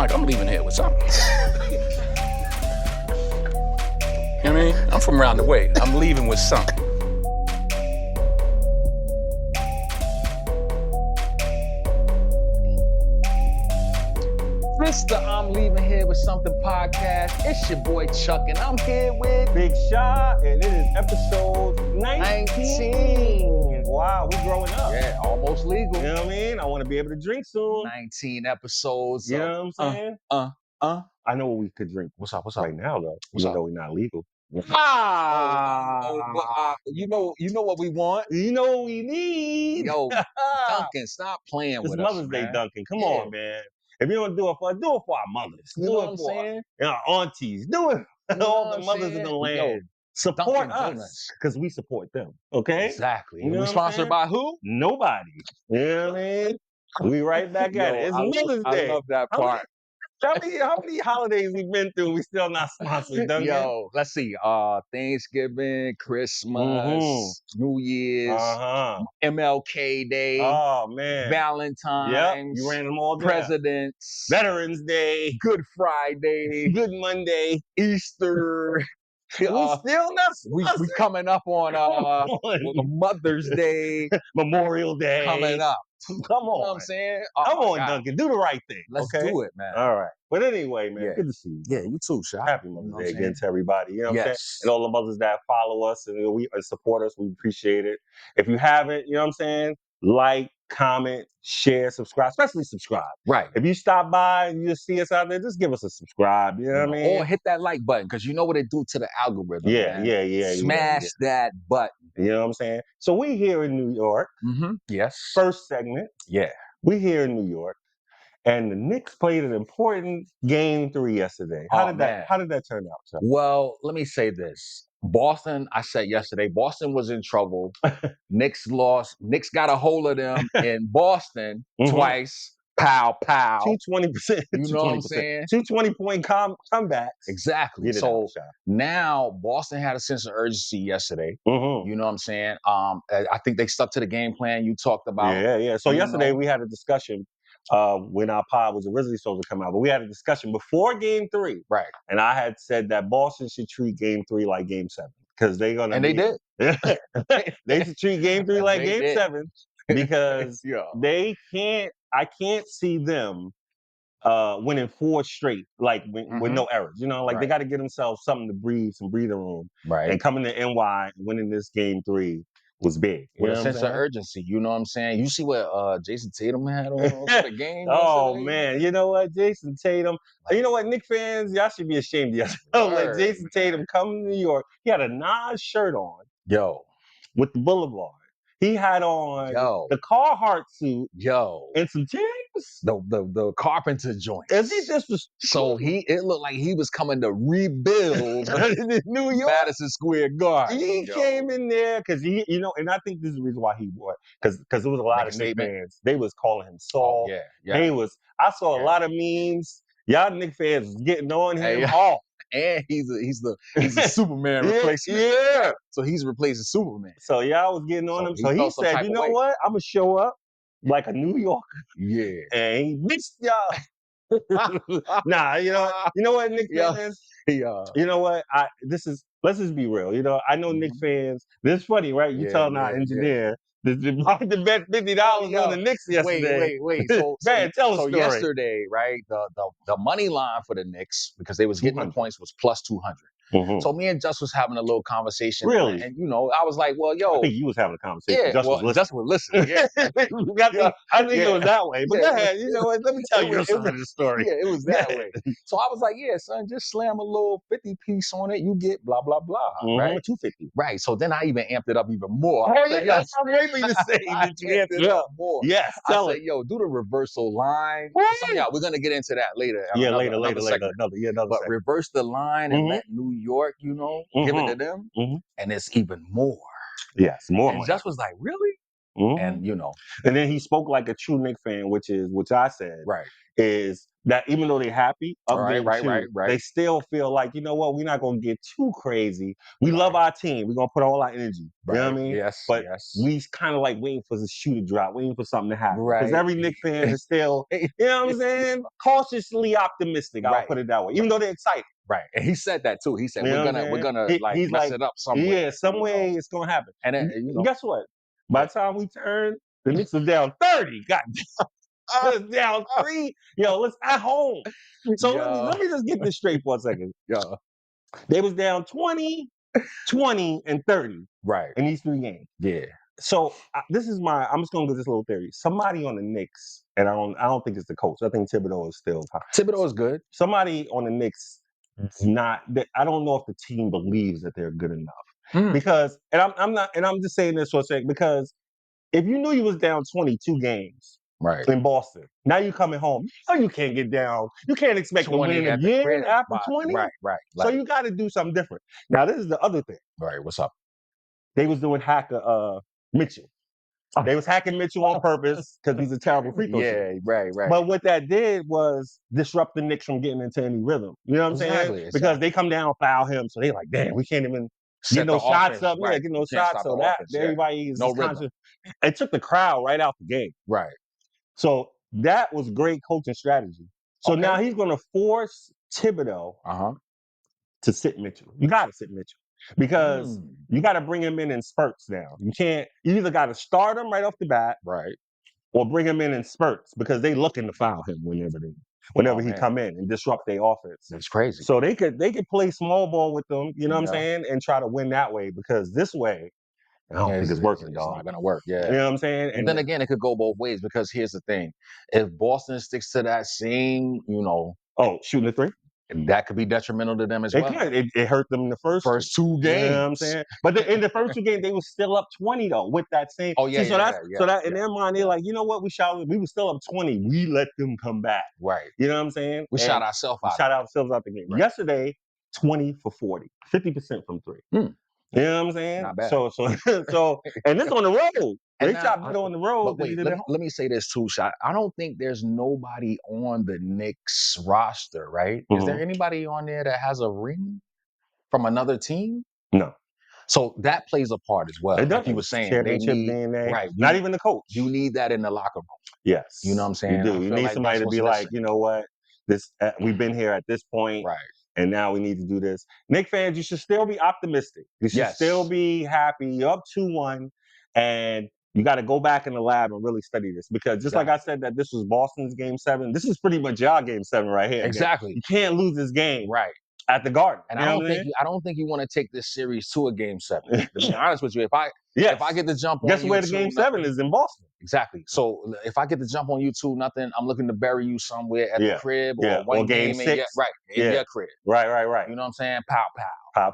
like I'm leaving here with something. You know what I mean? I'm from around the way. I'm leaving with something. Mr. I'm Leaving Here With Something podcast. It's your boy Chuck, and I'm here with Big Shot, and it is episode 19. Wow, we growing up. Yeah, almost legal. You know what I mean? I want to be able to drink soon. 19 episodes. You know what I'm saying? I know what we could drink. What's up? Right now, though, even though we're not legal. You know what we want. You know what we need. Yo, Duncan, stop playing with us, Mother's Day, man. Duncan. Come on, man. If you don't do it for our mothers. You know what I'm saying? Our aunties. Do it. All the mothers in the land. Support Dunkin' us because we support them. Okay? Exactly. You know we sponsored by who? Nobody. You know what I mean? We right back at it. It's Mother's Day. I love that part. How many holidays we've been through? We still not sponsored, Duncan. Yo, let's see. Thanksgiving, Christmas, New Year's, MLK Day. Oh man, Valentine's. Yep, you ran them all down. Presidents, Veterans Day, Good Friday, Good Monday, Easter. We still not sponsored. We coming up on Mother's Day, Memorial Day coming up. Come on. You know what I'm saying? Come on, Duncan. Do the right thing. Let's do it, man. All right. But anyway, man, good to see you. Yeah, you too, Shaq. Happy Mother's Day again to everybody. You know what I'm saying? And all the mothers that follow us and we support us, we appreciate it. If you haven't, you know what I'm saying? Like, comment, share, subscribe, especially subscribe. Right. If you stop by and you just see us out there, just give us a subscribe. You know what I mean? Or hit that like button because you know what it do to the algorithm. Yeah. Smash that button. You know what I'm saying? So we here in New York. Mm-hmm. Yes. First segment. Yeah. We here in New York. And the Knicks played an important game 3 yesterday. How did that turn out, Chuck? Well, let me say this. Boston, I said yesterday, Boston was in trouble. Knicks lost. Knicks got a hold of them in Boston twice. Pow, pow. 220%. You know what I'm saying? 220-point comebacks. Exactly. So now Boston had a sense of urgency yesterday. You know what I'm saying? I think they stuck to the game plan you talked about. Yeah. So yesterday we had a discussion when our pod was originally supposed to come out. But we had a discussion before game 3. Right. And I had said that Boston should treat game 3 like game 7. Because they're going to they did. They should treat game 3 like game 7. Because I can't see them winning 4 straight, like with no errors. You know, like they got to give themselves something to breathe, some breathing room. Right. And coming to NY, winning this game 3 was big. With a sense of urgency. You know what I'm saying? You see what Jason Tatum had on for the game Oh, yesterday? man. You know what? Jason Tatum. You know what, Knicks fans? Y'all should be ashamed of yourself. Let Jason Tatum come to New York. He had a Nas shirt on. Yo. With the Boulevard. He had on the Carhartt suit. Yo. And some Timbs. The carpenter joint. So it looked like he was coming to rebuild New York, Madison Square Garden. He came in there because and I think this is the reason why he won. Because there was a lot of Knicks fans. They was calling him Saul. I saw a lot of memes. Y'all Knicks fans was getting on him hard. And he's a Superman replacement. Yeah. So he's replacing Superman. So y'all was getting on him. So he said, you know what? I'm gonna show up like a New Yorker. Yeah. And he missed y'all. Nah, you know what, Knicks fans? You know what? Let's just be real. You know, I know Knicks fans. This is funny, right? You telling our engineer to bet $50 on the Knicks yesterday. Wait. So tell a story. Yesterday, right? The money line for the Knicks, because they was getting the points, was plus 200. So me and Just was having a little conversation. Really? And I was like, well, yo. I think you was having a conversation. Yeah, Just was listening. Yeah. I think it was that way. But go ahead. You know what? Let me tell you some of the story. Yeah, it was that way. So I was like, yeah, son, just slam a little 50 piece on it. You get blah, blah, blah. Right? 250. Right. So then I even amped it up even more. Oh, yeah. I'm waiting for you to say that you amped it up more. Yes. I said, yo, do the reversal line. We're going to get into that later. Later. But reverse the line and let New York, give it to them. And it's even more. Yes, more and money. Just was like, really? And and then he spoke like a true Knicks fan, which I said right is that even though they're happy of Right, getting right, two, right. they still feel like, you know what, we're not gonna get too crazy. We love Right. our team. We're gonna put all our energy. You know what I Right. mean? Yes. But yes. we kind of like waiting for the shoe to drop, waiting for something to happen. Because Right. every Knicks fan is still, you know what I'm saying, cautiously optimistic. I'll Right. put it that way. Even though they're excited. Right. And he said that too. He said You know we're what I'm gonna saying? like He's mess like, it up some way. yeah, some way it's gonna happen. And then, you know, Guess what? By the time we turn, the Knicks was down 30. God, down 3. Yo, let's at home. So let me just get this straight for a second. yeah. They was down 20, 20, and 30 Right. in these 3 games. Yeah. So this is I'm just gonna get this little theory. Somebody on the Knicks, and I don't think it's the coach. I think Thibodeau is still. Thibodeau is good. Somebody on the Knicks not. I don't know if the team believes that they're good enough because, and I'm not, and I'm just saying this for a second because if you knew you was down 22 games. Right. In Boston. Now you coming home. Oh, you can't get down. You can't expect to win again after 20. Right, right. So you got to do something different. Now this is the other thing. Right. What's up? They was doing hacker Mitchell. They was hacking Mitchell on purpose because he's a terrible free throw shooter. Yeah, right, right. But what that did was disrupt the Knicks from getting into any rhythm. You know what I'm saying? Because they come down, foul him, so they like, damn, we can't even get no shots up. Right. Yeah, get no shots. So that everybody is no rhythm. It took the crowd right out the game. Right. So that was great coaching strategy. So now he's going to force Thibodeau to sit Mitchell. You got to sit Mitchell because you got to bring him in spurts now. You can't. You either got to start him right off the bat, right, or bring him in spurts because they looking to foul him whenever he come in and disrupt their offense. It's crazy. So they could play small ball with them. You know what I'm saying, and try to win that way because this way. I don't think it's working, dog. It's not gonna work. Yeah, you know what I'm saying. And then again, it could go both ways because here's the thing: if Boston sticks to that same, shooting the 3, that could be detrimental to them as well. It hurt them in the first 2 games. You know what I'm saying? But in the first 2 games, they were still up 20 though with that same. Oh yeah, so that in their mind, they're like, you know what? We were still up 20. We let them come back. Right. You know what I'm saying? We shot ourselves out. The game. Right. Yesterday, 20 for 40, 50% from 3. You know what I'm saying? Not bad. So, and this on the road. They shot better on the road. But wait, let me say this too, Shot. I don't think there's nobody on the Knicks roster, right? Is there anybody on there that has a ring from another team? No. So that plays a part as well. Like you were saying, championship DNA. Right. Not even the coach. You need that in the locker room. Yes. You know what I'm saying? You do. You need somebody to be like, you know what? We've been here at this point. Right. And now we need to do this. Knicks fans, you should still be optimistic. You should still be happy. You're up 2-1. And you got to go back in the lab and really study this. Because just like I said that this was Boston's game 7, this is pretty much your game 7 right here. Exactly. Man. You can't lose this game. Right. At the Garden. And I don't think you want to take this series to a game 7. To be honest with you, if I get the jump on guess where the game 7 is in Boston. Exactly. So if I get the jump on you 2-0, I'm looking to bury you somewhere at the crib or one game game 6. In your crib. Right. You know what I'm saying? Pow. Pow.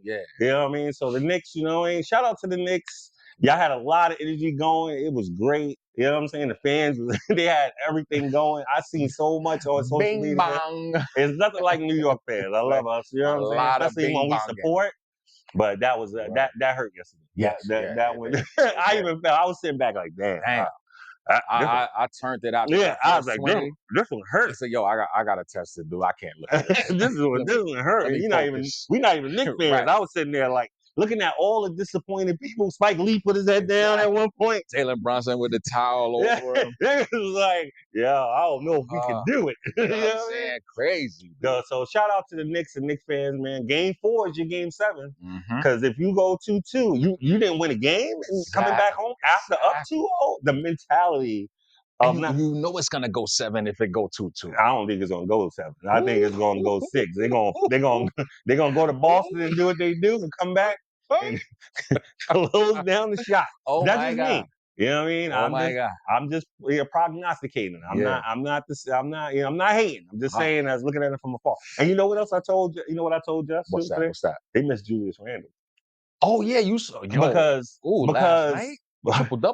Yeah. You know what I mean? So the Knicks, shout out to the Knicks. Y'all had a lot of energy going. It was great. You know what I'm saying? The fans, they had everything going. I seen so much on social media. Bang. It's nothing like New York fans. I love us. You know what I'm saying? Especially when we support. But that was that hurt yesterday. Yes, that one. I even felt I was sitting back like, damn. I turned it out. I was like, this one hurt. I said, yo, I got to test it, dude. I can't look at this. this one hurt. We're not even Knicks fans. Right. I was sitting there like looking at all the disappointed people. Spike Lee put his head down at one point. Jalen Brunson with the towel over him. It was like, I don't know if we can do it. You know what I'm saying? Crazy. So shout out to the Knicks and Knicks fans, man. Game 4 is your game 7. Because if you go 2-2, you didn't win a game and coming back home after up 2-0, the mentality. You know it's gonna go 7 if it go 2-2. I don't think it's gonna go 7. I think it's gonna go 6. They're gonna go to Boston and do what they do and come back and close down the shot. That's my just God. me. You know what I mean? I'm just prognosticating. I'm not hating. I'm just saying I was looking at it from afar. And you know what else I told you? You know what I told Jeff? What's that? They missed Julius Randle. Oh yeah, you saw because last night?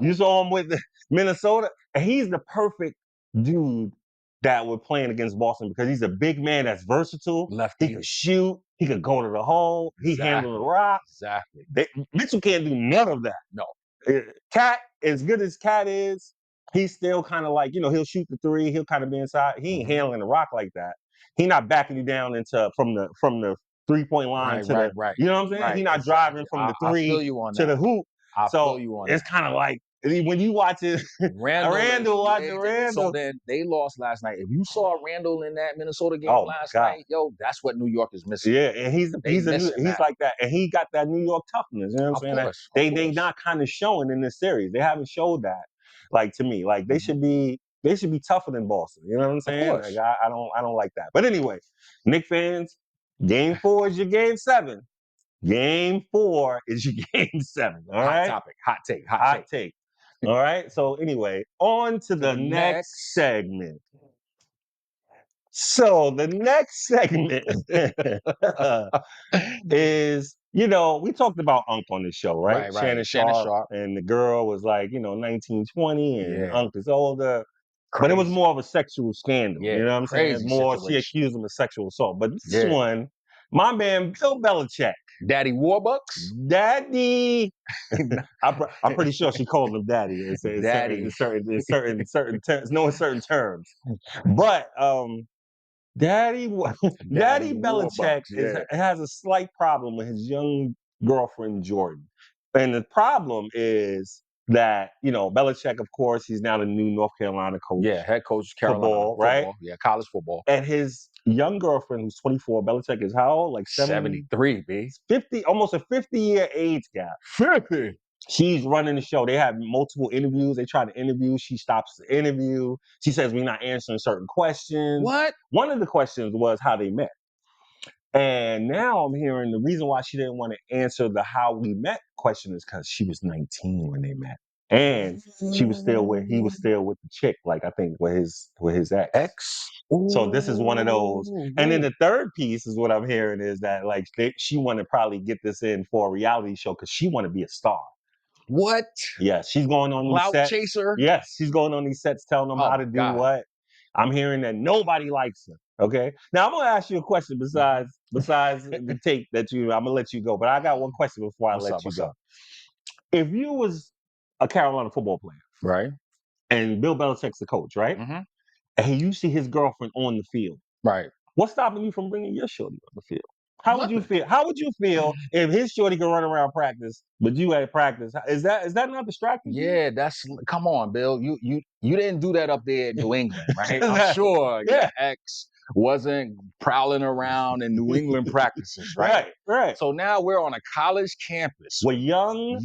You saw him with Minnesota, and he's the perfect dude that we're playing against Boston because he's a big man that's versatile. Lefty. He can shoot. He can go to the hole. He handles the rock. Exactly. Mitchell can't do none of that. No. Cat, as good as Cat is, he's still kind of like, he'll shoot the three, he'll kind of be inside. He ain't handling the rock like that. He not backing you down into from the 3-point line to the, you know what I'm saying? Right, He not driving from the I three feel you on to the that. hoop. I So feel you on it's that. kind of like when you watch it, Randall. So then they lost last night. If you saw Randall in that Minnesota game last night, yo, that's what New York is missing. Yeah, and he's like that, and he got that New York toughness. You know what I'm saying? They not kind of showing in this series. They haven't showed that. Like to me, like they should be tougher than Boston. You know what I'm saying? Like I don't like that. But anyway, Knicks fans, Game 4 is your Game 7. Game 4 is your Game 7. All right. Hot take. All right. So anyway, on to the next segment. So the next segment is, we talked about Unc on this show, right? Shannon Sharp. And the girl was like, 1920 and Unc is older. But it was more of a sexual scandal. You know what I'm saying? More, she accused him of sexual assault. But this one, my man, Bill Belichick. Daddy Warbucks? Daddy. I'm pretty sure she calls him daddy. In certain terms, no, in certain terms. But Daddy Belichick has a slight problem with his young girlfriend Jordan, and the problem is that Belichick, of course, he's now the new North Carolina coach. Yeah, head coach Carolina football, right? Yeah, college football. And his young girlfriend, who's 24, Belichick is how old? Like 73, B. 50, almost a 50-year age gap. 50. She's running the show. They have multiple interviews. They try to interview. She stops the interview. She says, we're not answering certain questions. What? One of the questions was how they met. And now I'm hearing the reason why she didn't want to answer the how we met question is because she was 19 when they met. And he was still with the chick, like I think with his ex. So this is one of those. And then the third piece is what I'm hearing is that like she want to probably get this in for a reality show because she want to be a star. What? Yes, she's going on these sets. Chaser? Yes, she's going on these sets telling them how to do what. I'm hearing that nobody likes her. Okay. Now I'm gonna ask you a question besides the tape that I'm gonna let you go. But I got one question before I let you go. If you was a Carolina football player, right, and Bill Belichick's the coach, right, and you see his girlfriend on the field, right, what's stopping you from bringing your shorty on the field? How would you feel? How would you feel if his shorty could run around practice, but you at practice? Is that not distracting? Yeah, come on, Bill. You didn't do that up there in New England, right? I'm sure your ex wasn't prowling around in New England practices, right? Right. So now we're on a college campus with young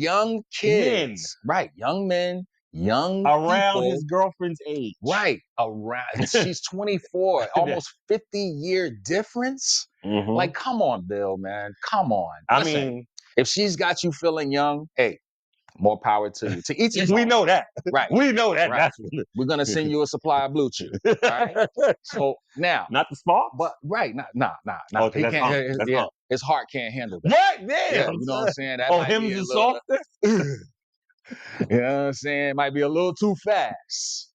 kids, men. Right? Young men, young around people, his girlfriend's age, right? Around she's 24, almost 50-year difference. Like, come on, Bill, man, come on. I mean, if she's got you feeling young, hey, more power to you. To each his we own. know that. Right. We know that. Right. That's we're gonna send you a supply of Blue Chew. Right? So now, not the small, but right, nah. Oh, He can't. His heart can't handle that. What? Damn. Yeah, you know what I'm saying? That might him be a is little, softer. You know what I'm saying? It might be a little too fast.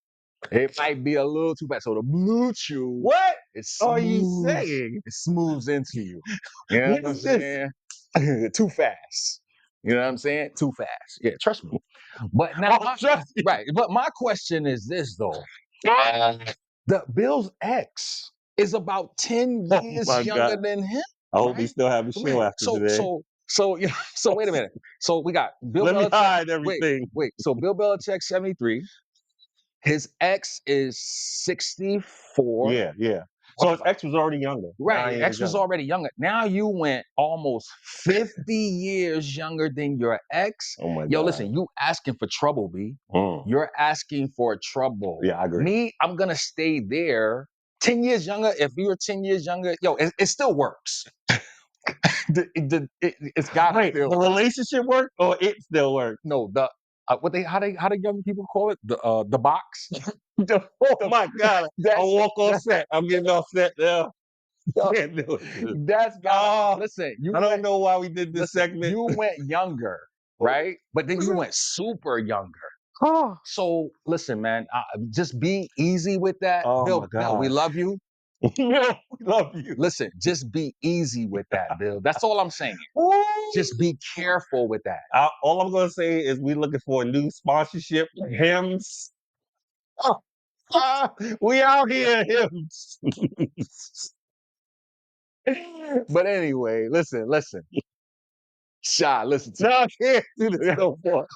It might be a little too fast. So the Blue Chew, what are you saying? It smooths into you. You know what I'm saying? Too fast. You know what I'm saying? Too fast. Yeah, trust me. But now, right. But my question is this though: the Bill's ex is about 10 years younger than him. I hope he still have a show after today. So wait a minute. So we got Bill Belichick. Let me hide everything. Wait. So Bill Belichick 73. His ex is 64. Yeah. So his ex was already younger. Right, his ex was already younger. Now you went almost 50 years younger than your ex. Oh my God. Yo, listen, you asking for trouble, B. You're asking for trouble. Yeah, I agree. Me, I'm gonna stay there. 10 years younger, if you were 10 years younger, yo, it still works. It's gotta still. The relationship work or it still works? No, how do young people call it? The box. Oh my God! I'll walk on set. I'm getting off set now. Can't do it. That's listen. I don't know why we did this segment. You went younger, right? But then you went super younger. So listen, man. Just be easy with that. Oh Bill, my God. we love you. Yeah, we love you. Listen, just be easy with that, Bill. That's all I'm saying. Just be careful with that. All I'm gonna say is we looking for a new sponsorship, Hims. We out here, him. But anyway, listen. Shy, listen to No, I can't do this no more.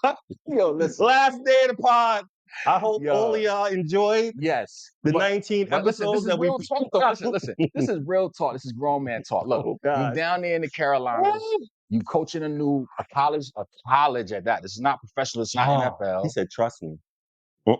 Yo, listen. Last day of the pod. I hope all of Yo. y'all enjoyed Yes. the but 19 But listen, episodes this is that we real talk though. Listen. This is real talk. This is grown man talk. Look, Oh you God. down there in the Carolinas, you coaching a college at that. This is not professional, it's not NFL. He said, trust me.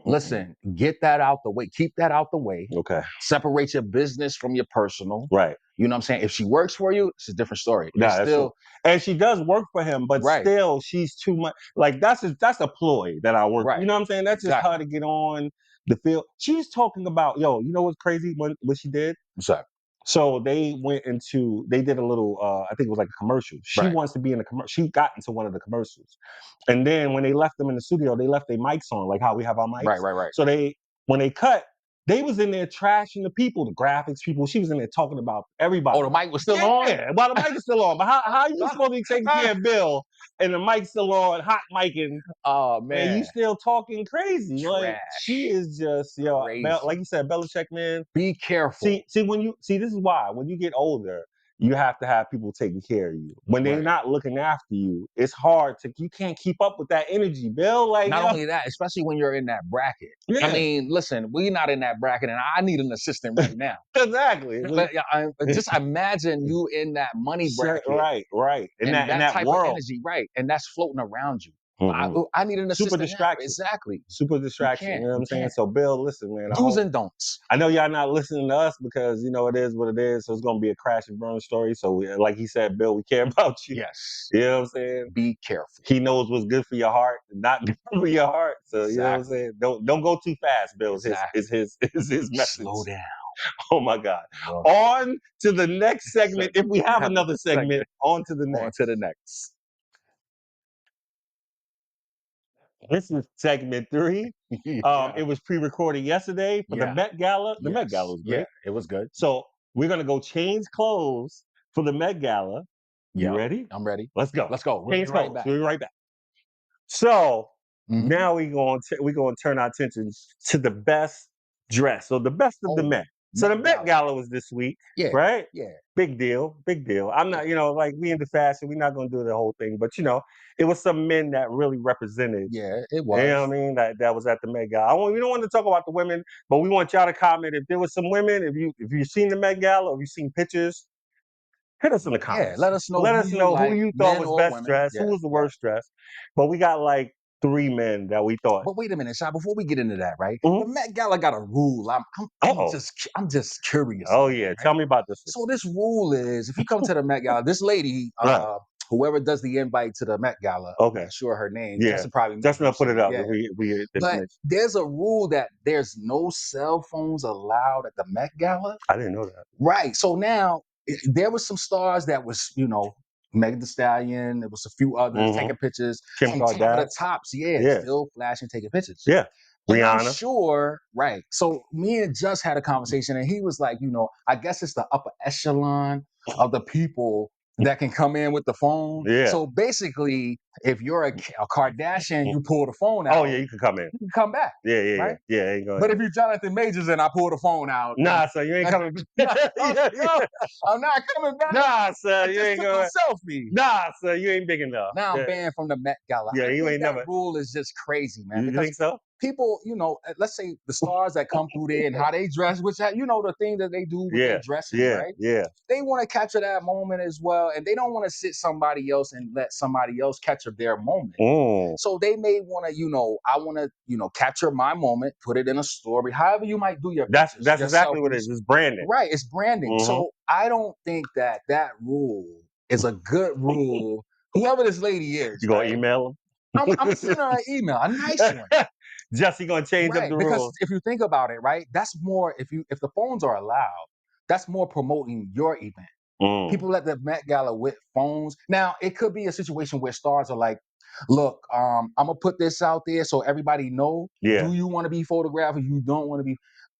Listen, get that out the way. Keep that out the way. Okay. Separate your business from your personal. Right. You know what I'm saying? If she works for you, it's a different story. Nah, It's that's still true. And she does work for him, but Right. still she's too much. Like that's a ploy that I work. Right. You know what I'm saying? That's just Exactly. her to get on the field. She's talking about, yo, you know what's crazy? What she did? What's up? So they did a little, I think it was like a commercial. She Right. wants to be in a commercial. She got into one of the commercials. And then when they left them in the studio, they left their mics on, like how we have our mics. Right. So when they cut, they was in there trashing the people, the graphics people. She was in there talking about everybody. Oh, the mic was still on? Yeah, well, the mic is still on. But how you supposed to be taking care of Bill and the mic's still on, hot micing? Oh, man. And you still talking crazy. Trash. Like, she is just, like you said, Belichick, man. Be careful. See, this is why when you get older, you have to have people taking care of you. When they're not looking after you, it's hard you can't keep up with that energy, Bill. Like, not only that, especially when you're in that bracket. Yeah. I mean, listen, we're not in that bracket, and I need an assistant right now. Exactly. But just imagine you in that money bracket. Right. In that type world. of energy, right. And that's floating around you. Mhm. I need an assistant. Super distraction. Now. Exactly. Super distraction. You know what I'm saying? can't. So, Bill, listen, man. Do's and don'ts. I know y'all not listening to us because, it is what it is. So it's going to be a crash and burn story. So like he said, Bill, we care about you. Yes. You know what I'm saying? Be careful. He knows what's good for your heart and not good for your heart. So you know what I'm saying? Don't go too fast, Bill. Exactly. Is his message. Slow down. Oh my God. On to the next segment. If we have another segment, on to the next. On to the next. This is segment 3. It was pre-recorded yesterday for the Met Gala. The Met Gala was great. Yeah, it was good. So we're gonna go change clothes for the Met Gala. You ready? I'm ready. Let's go. We'll be right back. We'll be right back. So now we're going to turn our attention to the best dress. So the best of the Met. So the Met Gala was this week, right? Yeah. Big deal. I'm not, like we into fashion, we're not gonna do the whole thing, but it was some men that really represented. Yeah, it was. You know what I mean? That was at the Met Gala. We don't want to talk about the women, but we want y'all to comment if there was some women. If you've seen the Met Gala, or you've seen pictures, hit us in the comments. Yeah, let us know. Who you thought was best dressed, who was the worst dressed. But we got like 3 men that we thought. But wait a minute, Shy. Before we get into that, right? The Met Gala got a rule. I'm just curious. Oh yeah, tell me about this. So this rule is, if you come to the Met Gala, this lady, whoever does the invite to the Met Gala, I'm not sure her name. Yeah, Justin probably. Justin, put it up. Yeah. But there's a rule that there's no cell phones allowed at the Met Gala. I didn't know that. Right. So now there was some stars that was, Megan Thee Stallion. There was a few others taking pictures. Kim Some top of Kardashian. the tops, still flashing, taking pictures. Yeah. And Rihanna. I'm sure, right. So me and Just had a conversation, and he was like, I guess it's the upper echelon of the people that can come in with the phone. Yeah. So basically, if you're a Kardashian, you pull the phone out. Oh yeah, you can come in. You can come back. Yeah. Right? Yeah, ain't going. But if you're Jonathan Majors and I pull the phone out, nah, so you ain't coming back. I'm not coming back. Nah, sir, you ain't going. Selfie. Nah, sir, you ain't big enough. Now I'm banned from the Met Gala. Yeah, you ain't never. That rule is just crazy, man. You think so? People, let's say the stars that come through there and how they dress, which the thing that they do with their dressing, right? Yeah. They want to capture that moment as well, and they don't want to sit somebody else and let somebody else capture their moment. So they may want to, I want to, capture my moment, put it in a story. However you might do your. That's exactly what it is. It's branding. Right, it's branding. So I don't think that rule is a good rule. Whoever this lady is, you gonna email him? I'm gonna send her an email, a nice one. Jesse gonna change up the rules. Because if you think about it, right, that's more if the phones are allowed, that's more promoting your event. People at the Met Gala with phones. Now it could be a situation where stars are like, look, I'm gonna put this out there so everybody know. Yeah. Do you want to be photographed or you don't want to be?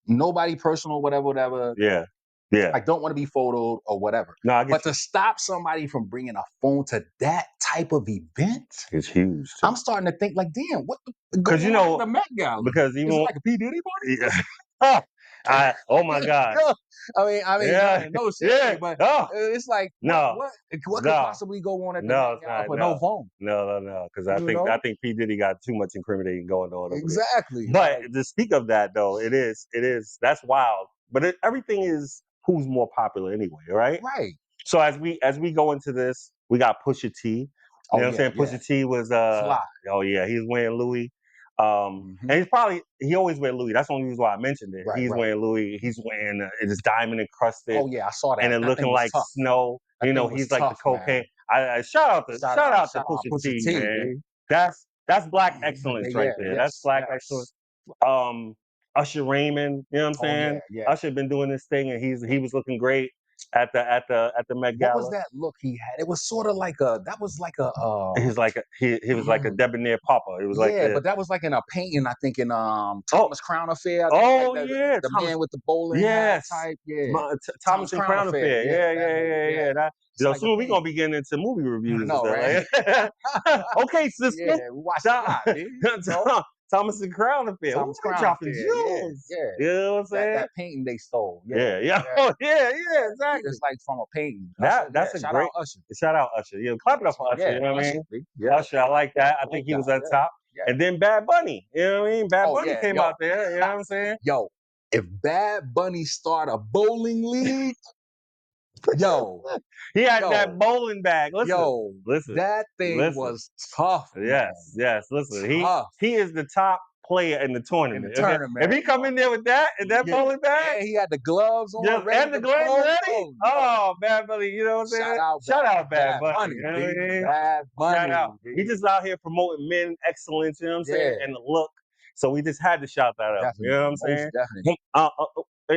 Nobody personal, whatever. Yeah. Yeah. I don't want to be photoed or whatever. No, I get But to stop somebody from bringing a phone to that type of event, it's huge. Too. I'm starting to think like, damn, what the because going on at the Met Gala? because Is even it like a P Diddy party? oh my God. I mean, Yeah. no shit, but Oh. it's like, No. what could possibly go on at the Met Gala for no phone? No. Because I think P Diddy got too much incriminating going on. Exactly. But to speak of that though, it is that's wild. But everything is who's more popular anyway, right? Right. So as we go into this, we got Pusha T. You know what I'm saying? Pusha T was Fly. oh yeah, he's wearing Louis. And he always wear Louis. That's the only reason why I mentioned it. He's wearing Louis. He's wearing this diamond encrusted. Oh yeah, I saw that. And it looking like tough. snow. That he's like the cocaine. I shout out to Pusha T, man. That's black excellence right there. That's black excellence. Usher Raymond, you know what I'm saying? Usher been doing this thing, and he was looking great at the Met Gala. What was that look he had? It was sort of like he was like a debonair pauper. It was but that was like in a painting, I think in Thomas Crown Affair. The man with the bowling hat type. Yeah. Thomas and Crown Affair. Yeah. That, soon we gonna be getting into movie reviews. No, right? Okay, sister. Yeah, we watched a lot, Thomas and Crown Affair. Thomas Crown dropping Affair. jewels. Yeah. You know what I'm saying? That painting they stole. Yeah. Exactly. It's like from a painting. That's a shout great out Usher. Shout out Usher. Yeah, clap it up for Usher. You know what I mean? Yeah. Usher, I like that. I think he was at top. Yeah. And then Bad Bunny. You know what I mean? Bad Bunny came out there. You know what I'm saying? Yo, if Bad Bunny start a bowling league, he had that bowling bag. Listen, that thing was tough. Yes. Listen, he is the top player in the tournament. If he come in there with that and that bowling bag, he had the gloves on, and the gloves ready. Oh, Bad Bunny, you know what I'm saying? Shout out Bad Bunny. You know what I mean? Bad Bunny. Shout out. He just out here promoting men excellence. You know what I'm saying? And the look. So we just had to shout that out. You know what I'm saying? Definitely.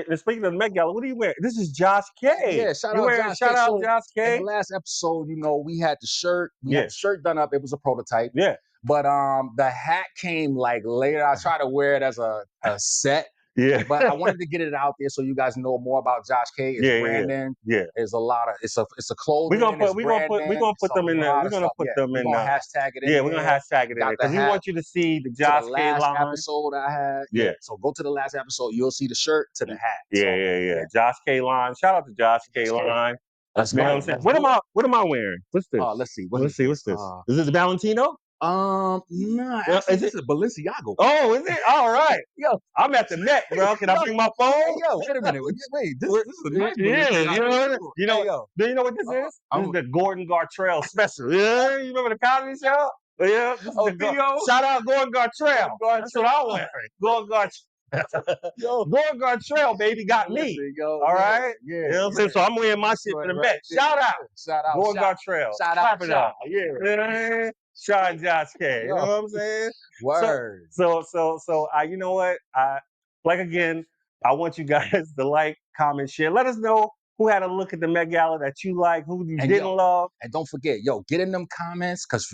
And speaking of the Met Gala, what are you wearing? This is Josh K. Yeah, shout out Josh K. In the last episode, we had the shirt. We had the shirt done up. It was a prototype. Yeah. But the hat came like later. I tried to wear it as a set. Yeah. But I wanted to get it out there so you guys know more about Josh K. It's branding. Yeah. There's a lot of it's a clothing. We're gonna put them in there. We're gonna put them in. We're gonna hashtag it in there. Yeah, we're gonna hashtag it in there because we want you to see the Josh K line. Episode I had. Yeah. So go to the last episode. You'll see the shirt to the hat. Yeah. Josh K line. Shout out to Josh K line. Let's go. What am I wearing? What's this? Let's see. What's this? Is it the Valentino? Nah, actually, this is Balenciaga. Oh, is it? All right. Yo, I'm at the Met, bro. Can I bring my phone? Hey, yo, wait a minute. Wait, this is a nice Balenciaga. You know what this is? This is the Gordon Gartrell special. Yeah, you remember the comedy show? Yeah. Shout out Gordon Gartrell. That's what I'm wearing. Gordon Gartrell. Gordon Gartrell, baby, got me. All right? Yeah. You know what I'm saying? So I'm wearing my shit for the Met. Shout out. Gordon Gartrell. Shout out. Yeah. Shout out Josh K. You know what I'm saying? Word. So you know what? I want you guys to like, comment, share. Let us know who had a look at the Met Gala that you like, who you didn't love. And don't forget, get in them comments because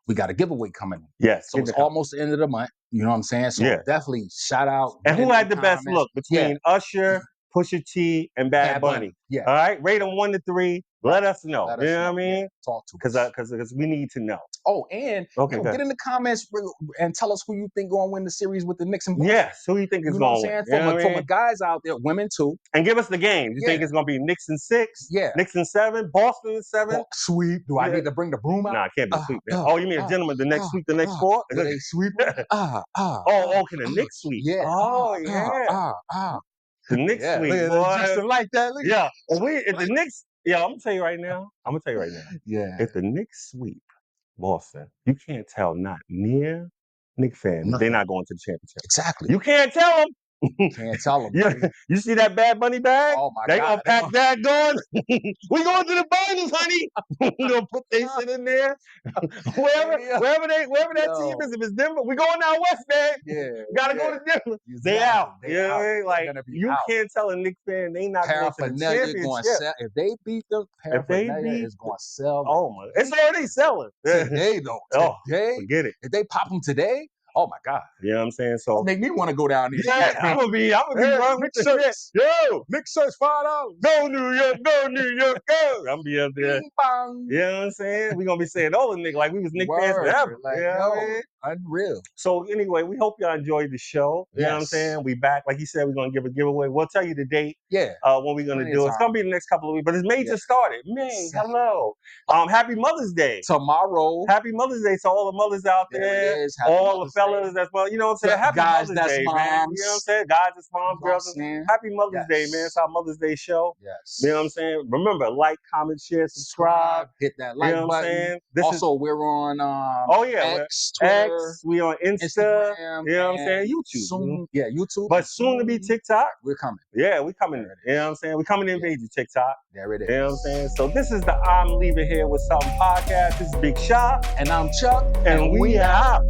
we got a giveaway coming. Yes. So it's almost the end of the month. You know what I'm saying? So definitely shout out. And who had the best look between Usher, Pusha T, and Bad Bunny? Yeah. All right. Rate them 1 to 3. Let us know. You know what I mean? Talk to us. Because we need to know. Oh, and get in the comments and tell us who you think going to win the series with the Knicks and Boston. Yes, who you think is going to win? From the guys out there, women too. And give us the game. You think it's going to be Knicks in 6? Yeah. Knicks in 7? Boston in 7? Sweep. Do I need to bring the broom out? Nah, I can't be sweep. You mean a gentleman, the next sweep, the next 4? Do they sweep? Can the Knicks sweep? Yeah. Oh, yeah. The Knicks sweep, boy. Just like that. Yeah. If the Knicks... Yeah, I'm going to tell you right now. Yeah. If the Knicks sweep Boston, you can't tell not near Knicks fans they're not going to the championship. Exactly. You can't tell them. Can't tell them. You see that Bad Bunny bag? Oh my God. They gonna pack that going. We going to the finals, honey. We gonna put their shit in there. wherever that team is, if it's Denver, we going out west, man. Yeah. Gotta go to Denver. They out. You know what I mean? Like you can't tell a Knicks fan they not going to the championship. If they beat them, paraphernalia is going to sell. Oh my! It's already selling today though. Today, forget it. If they pop them today. Oh my God. You know what I'm saying? So make me want to go down there. yeah, I'm gonna be running with the shit. Yo, Nick search $5. go New York, go New York, go. I'm gonna be up there. Bing bong. You know what I'm saying? We're gonna be saying all the Knicks like we was Knicks fans forever. Like, You know what I mean? Unreal. So anyway, we hope y'all enjoyed the show. You know what I'm saying? We back. Like he said, we're gonna give a giveaway. We'll tell you the date. Yeah. When we're gonna do it. It's gonna be the next couple of weeks, but it's May just started. May, hello. Happy Mother's Day. Tomorrow. Happy Mother's Day to all the mothers out there. All the fellas that's you know what I'm saying? Happy guys, Mother's Day, moms. man. You know what I'm saying? Guys, that's moms, girls. Happy Mother's Day, man. It's our Mother's Day show. Yes. You know what I'm saying? Remember, like, comment, share, subscribe. Hit that like button. What I'm saying? We're on X, Twitter, X, we on Instagram, you know what I'm saying? YouTube. Soon, YouTube. But soon to be TikTok. We're coming. Yeah, we coming in. You know what I'm saying? We coming in page of TikTok. There it is. You know what I'm saying? So this is the I'm Leaving Here with Something podcast. This is Big Shot. And I'm Chuck. And we out.